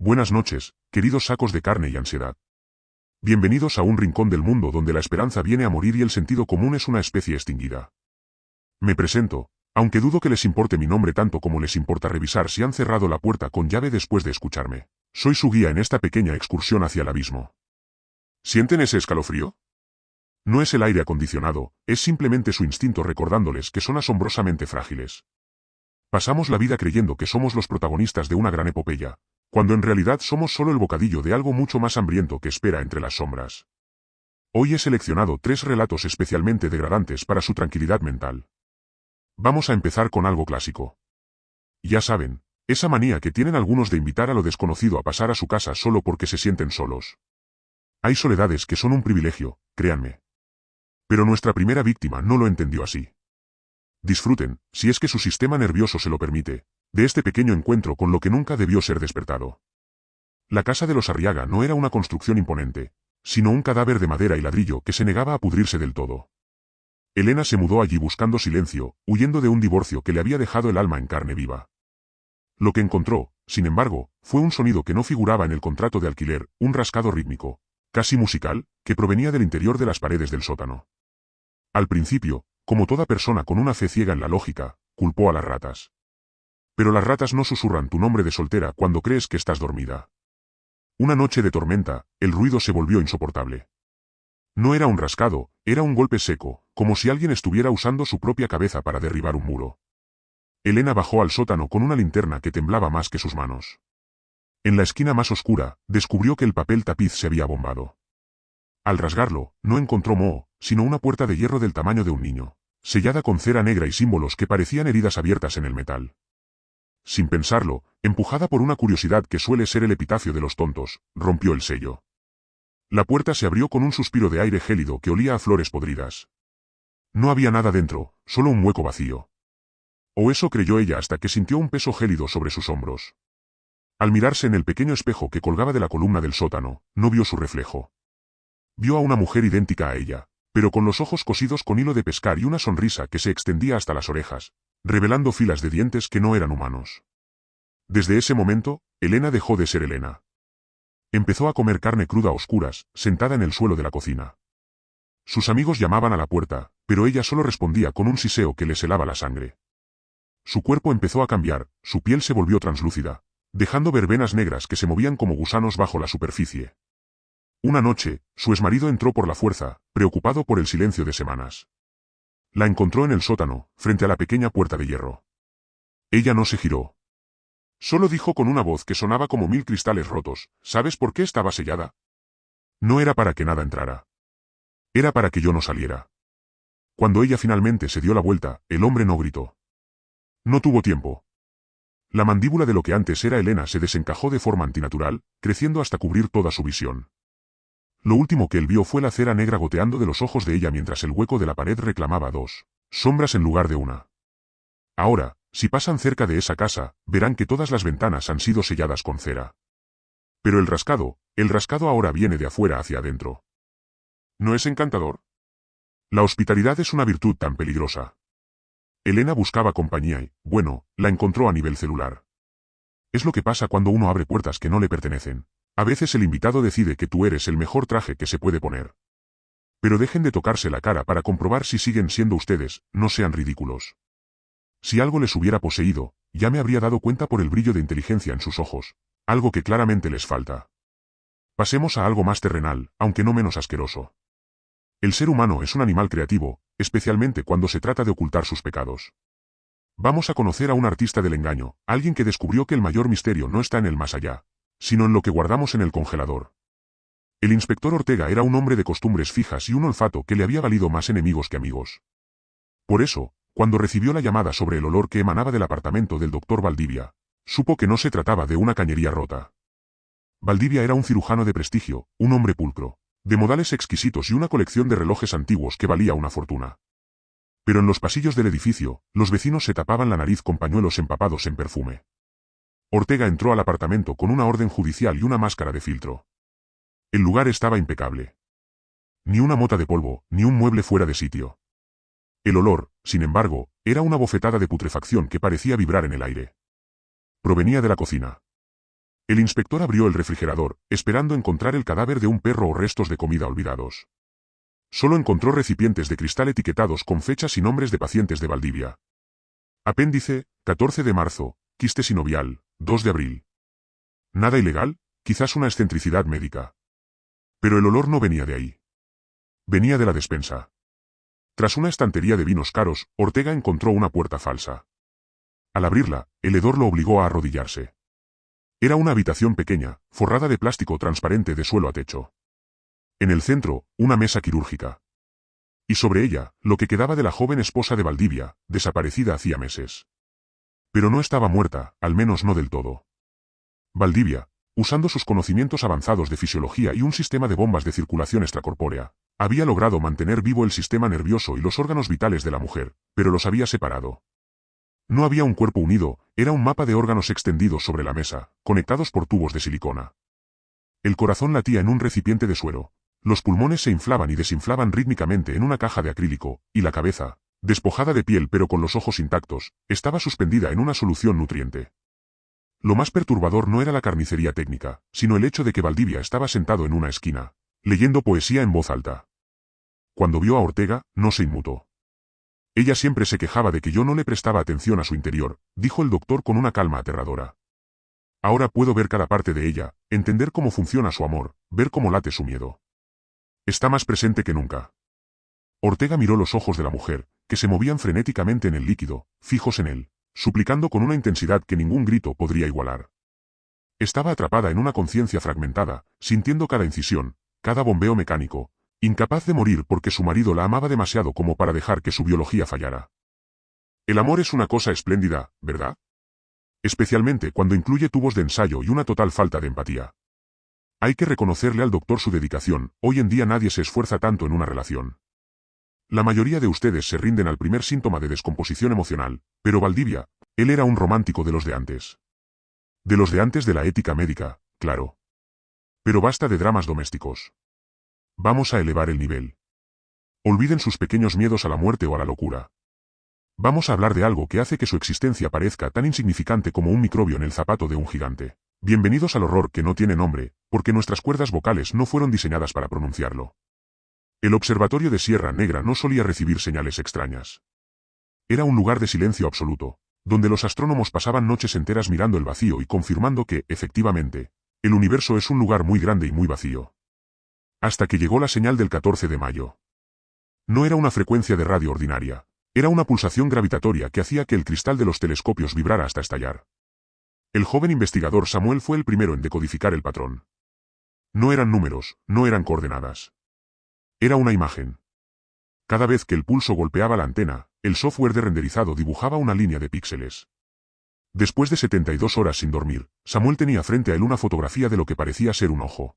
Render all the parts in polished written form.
Buenas noches, queridos sacos de carne y ansiedad. Bienvenidos a un rincón del mundo donde la esperanza viene a morir y el sentido común es una especie extinguida. Me presento, aunque dudo que les importe mi nombre tanto como les importa revisar si han cerrado la puerta con llave después de escucharme. Soy su guía en esta pequeña excursión hacia el abismo. ¿Sienten ese escalofrío? No es el aire acondicionado, es simplemente su instinto recordándoles que son asombrosamente frágiles. Pasamos la vida creyendo que somos los protagonistas de una gran epopeya, cuando en realidad somos solo el bocadillo de algo mucho más hambriento que espera entre las sombras. Hoy he seleccionado 3 relatos especialmente degradantes para su tranquilidad mental. Vamos a empezar con algo clásico. Ya saben, esa manía que tienen algunos de invitar a lo desconocido a pasar a su casa solo porque se sienten solos. Hay soledades que son un privilegio, créanme. Pero nuestra primera víctima no lo entendió así. Disfruten, si es que su sistema nervioso se lo permite, de este pequeño encuentro con lo que nunca debió ser despertado. La casa de los Arriaga no era una construcción imponente, sino un cadáver de madera y ladrillo que se negaba a pudrirse del todo. Elena se mudó allí buscando silencio, huyendo de un divorcio que le había dejado el alma en carne viva. Lo que encontró, sin embargo, fue un sonido que no figuraba en el contrato de alquiler, un rascado rítmico, casi musical, que provenía del interior de las paredes del sótano. Al principio, como toda persona con una fe ciega en la lógica, culpó a las ratas. Pero las ratas no susurran tu nombre de soltera cuando crees que estás dormida. Una noche de tormenta, el ruido se volvió insoportable. No era un rascado, era un golpe seco, como si alguien estuviera usando su propia cabeza para derribar un muro. Elena bajó al sótano con una linterna que temblaba más que sus manos. En la esquina más oscura, descubrió que el papel tapiz se había bombado. Al rasgarlo, no encontró moho, sino una puerta de hierro del tamaño de un niño, sellada con cera negra y símbolos que parecían heridas abiertas en el metal. Sin pensarlo, empujada por una curiosidad que suele ser el epitafio de los tontos, rompió el sello. La puerta se abrió con un suspiro de aire gélido que olía a flores podridas. No había nada dentro, solo un hueco vacío. O eso creyó ella hasta que sintió un peso gélido sobre sus hombros. Al mirarse en el pequeño espejo que colgaba de la columna del sótano, no vio su reflejo. Vio a una mujer idéntica a ella, pero con los ojos cosidos con hilo de pescar y una sonrisa que se extendía hasta las orejas, revelando filas de dientes que no eran humanos. Desde ese momento, Elena dejó de ser Elena. Empezó a comer carne cruda a oscuras, sentada en el suelo de la cocina. Sus amigos llamaban a la puerta, pero ella solo respondía con un siseo que les helaba la sangre. Su cuerpo empezó a cambiar, su piel se volvió translúcida, dejando ver venas negras que se movían como gusanos bajo la superficie. Una noche, su exmarido entró por la fuerza, preocupado por el silencio de semanas. La encontró en el sótano, frente a la pequeña puerta de hierro. Ella no se giró. Solo dijo con una voz que sonaba como 1000 cristales rotos, ¿sabes por qué estaba sellada? No era para que nada entrara. Era para que yo no saliera. Cuando ella finalmente se dio la vuelta, el hombre no gritó. No tuvo tiempo. La mandíbula de lo que antes era Elena se desencajó de forma antinatural, creciendo hasta cubrir toda su visión. Lo último que él vio fue la cera negra goteando de los ojos de ella mientras el hueco de la pared reclamaba 2 sombras en lugar de una. Ahora, si pasan cerca de esa casa, verán que todas las ventanas han sido selladas con cera. Pero el rascado ahora viene de afuera hacia adentro. ¿No es encantador? La hospitalidad es una virtud tan peligrosa. Elena buscaba compañía y, bueno, la encontró a nivel celular. Es lo que pasa cuando uno abre puertas que no le pertenecen. A veces el invitado decide que tú eres el mejor traje que se puede poner. Pero dejen de tocarse la cara para comprobar si siguen siendo ustedes, no sean ridículos. Si algo les hubiera poseído, ya me habría dado cuenta por el brillo de inteligencia en sus ojos, algo que claramente les falta. Pasemos a algo más terrenal, aunque no menos asqueroso. El ser humano es un animal creativo, especialmente cuando se trata de ocultar sus pecados. Vamos a conocer a un artista del engaño, alguien que descubrió que el mayor misterio no está en el más allá, sino en lo que guardamos en el congelador. El inspector Ortega era un hombre de costumbres fijas y un olfato que le había valido más enemigos que amigos. Por eso, cuando recibió la llamada sobre el olor que emanaba del apartamento del doctor Valdivia, supo que no se trataba de una cañería rota. Valdivia era un cirujano de prestigio, un hombre pulcro, de modales exquisitos y una colección de relojes antiguos que valía una fortuna. Pero en los pasillos del edificio, los vecinos se tapaban la nariz con pañuelos empapados en perfume. Ortega entró al apartamento con una orden judicial y una máscara de filtro. El lugar estaba impecable. Ni una mota de polvo, ni un mueble fuera de sitio. El olor, sin embargo, era una bofetada de putrefacción que parecía vibrar en el aire. Provenía de la cocina. El inspector abrió el refrigerador, esperando encontrar el cadáver de un perro o restos de comida olvidados. Solo encontró recipientes de cristal etiquetados con fechas y nombres de pacientes de Valdivia. Apéndice, 14 de marzo, quiste sinovial, 2 de abril. Nada ilegal, quizás una excentricidad médica. Pero el olor no venía de ahí. Venía de la despensa. Tras una estantería de vinos caros, Ortega encontró una puerta falsa. Al abrirla, el hedor lo obligó a arrodillarse. Era una habitación pequeña, forrada de plástico transparente de suelo a techo. En el centro, una mesa quirúrgica. Y sobre ella, lo que quedaba de la joven esposa de Valdivia, desaparecida hacía meses. Pero no estaba muerta, al menos no del todo. Valdivia, usando sus conocimientos avanzados de fisiología y un sistema de bombas de circulación extracorpórea, había logrado mantener vivo el sistema nervioso y los órganos vitales de la mujer, pero los había separado. No había un cuerpo unido, era un mapa de órganos extendidos sobre la mesa, conectados por tubos de silicona. El corazón latía en un recipiente de suero, los pulmones se inflaban y desinflaban rítmicamente en una caja de acrílico, y la cabeza, despojada de piel pero con los ojos intactos, estaba suspendida en una solución nutriente. Lo más perturbador no era la carnicería técnica, sino el hecho de que Valdivia estaba sentado en una esquina, leyendo poesía en voz alta. Cuando vio a Ortega, no se inmutó. Ella siempre se quejaba de que yo no le prestaba atención a su interior, dijo el doctor con una calma aterradora. Ahora puedo ver cada parte de ella, entender cómo funciona su amor, ver cómo late su miedo. Está más presente que nunca. Ortega miró los ojos de la mujer, que se movían frenéticamente en el líquido, fijos en él, suplicando con una intensidad que ningún grito podría igualar. Estaba atrapada en una conciencia fragmentada, sintiendo cada incisión, cada bombeo mecánico, incapaz de morir porque su marido la amaba demasiado como para dejar que su biología fallara. El amor es una cosa espléndida, ¿verdad? Especialmente cuando incluye tubos de ensayo y una total falta de empatía. Hay que reconocerle al doctor su dedicación, hoy en día nadie se esfuerza tanto en una relación. La mayoría de ustedes se rinden al primer síntoma de descomposición emocional, pero Valdivia, él era un romántico de los de antes. De los de antes de la ética médica, claro. Pero basta de dramas domésticos. Vamos a elevar el nivel. Olviden sus pequeños miedos a la muerte o a la locura. Vamos a hablar de algo que hace que su existencia parezca tan insignificante como un microbio en el zapato de un gigante. Bienvenidos al horror que no tiene nombre, porque nuestras cuerdas vocales no fueron diseñadas para pronunciarlo. El observatorio de Sierra Negra no solía recibir señales extrañas. Era un lugar de silencio absoluto, donde los astrónomos pasaban noches enteras mirando el vacío y confirmando que, efectivamente, el universo es un lugar muy grande y muy vacío. Hasta que llegó la señal del 14 de mayo. No era una frecuencia de radio ordinaria, era una pulsación gravitatoria que hacía que el cristal de los telescopios vibrara hasta estallar. El joven investigador Samuel fue el primero en decodificar el patrón. No eran números, no eran coordenadas. Era una imagen. Cada vez que el pulso golpeaba la antena, el software de renderizado dibujaba una línea de píxeles. Después de 72 horas sin dormir, Samuel tenía frente a él una fotografía de lo que parecía ser un ojo.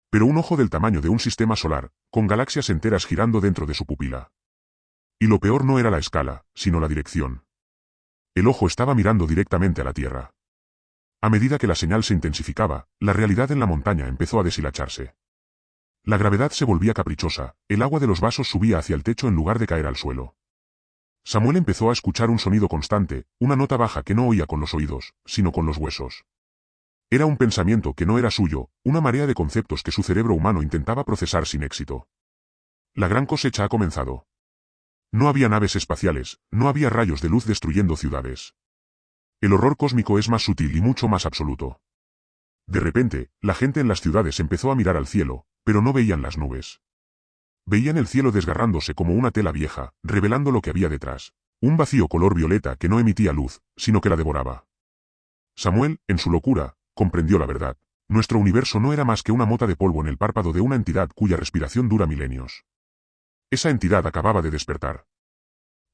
Pero un ojo del tamaño de un sistema solar, con galaxias enteras girando dentro de su pupila. Y lo peor no era la escala, sino la dirección. El ojo estaba mirando directamente a la Tierra. A medida que la señal se intensificaba, la realidad en la montaña empezó a deshilacharse. La gravedad se volvía caprichosa, el agua de los vasos subía hacia el techo en lugar de caer al suelo. Samuel empezó a escuchar un sonido constante, una nota baja que no oía con los oídos, sino con los huesos. Era un pensamiento que no era suyo, una marea de conceptos que su cerebro humano intentaba procesar sin éxito. La gran cosecha ha comenzado. No había naves espaciales, no había rayos de luz destruyendo ciudades. El horror cósmico es más sutil y mucho más absoluto. De repente, la gente en las ciudades empezó a mirar al cielo, pero no veían las nubes. Veían el cielo desgarrándose como una tela vieja, revelando lo que había detrás. Un vacío color violeta que no emitía luz, sino que la devoraba. Samuel, en su locura, comprendió la verdad. Nuestro universo no era más que una mota de polvo en el párpado de una entidad cuya respiración dura milenios. Esa entidad acababa de despertar.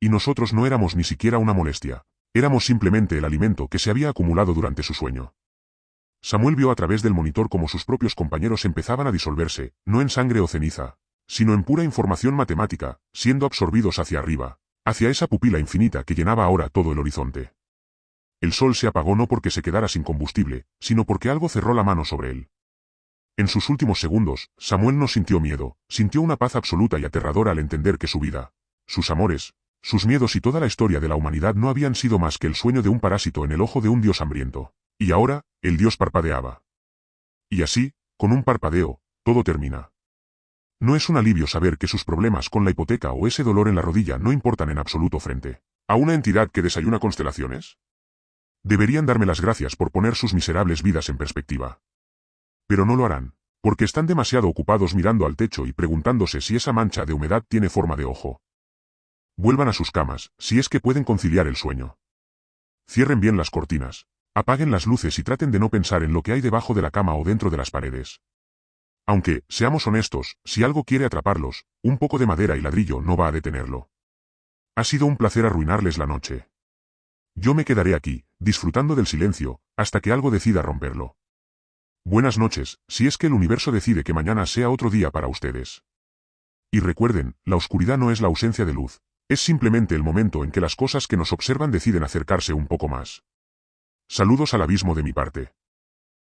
Y nosotros no éramos ni siquiera una molestia. Éramos simplemente el alimento que se había acumulado durante su sueño. Samuel vio a través del monitor cómo sus propios compañeros empezaban a disolverse, no en sangre o ceniza, sino en pura información matemática, siendo absorbidos hacia arriba, hacia esa pupila infinita que llenaba ahora todo el horizonte. El sol se apagó no porque se quedara sin combustible, sino porque algo cerró la mano sobre él. En sus últimos segundos, Samuel no sintió miedo, sintió una paz absoluta y aterradora al entender que su vida, sus amores, sus miedos y toda la historia de la humanidad no habían sido más que el sueño de un parásito en el ojo de un dios hambriento. Y ahora, el dios parpadeaba. Y así, con un parpadeo, todo termina. No es un alivio saber que sus problemas con la hipoteca o ese dolor en la rodilla no importan en absoluto frente a una entidad que desayuna constelaciones. Deberían darme las gracias por poner sus miserables vidas en perspectiva. Pero no lo harán, porque están demasiado ocupados mirando al techo y preguntándose si esa mancha de humedad tiene forma de ojo. Vuelvan a sus camas, si es que pueden conciliar el sueño. Cierren bien las cortinas, apaguen las luces y traten de no pensar en lo que hay debajo de la cama o dentro de las paredes. Aunque, seamos honestos, si algo quiere atraparlos, un poco de madera y ladrillo no va a detenerlo. Ha sido un placer arruinarles la noche. Yo me quedaré aquí, disfrutando del silencio, hasta que algo decida romperlo. Buenas noches, si es que el universo decide que mañana sea otro día para ustedes. Y recuerden, la oscuridad no es la ausencia de luz, es simplemente el momento en que las cosas que nos observan deciden acercarse un poco más. Saludos al abismo de mi parte.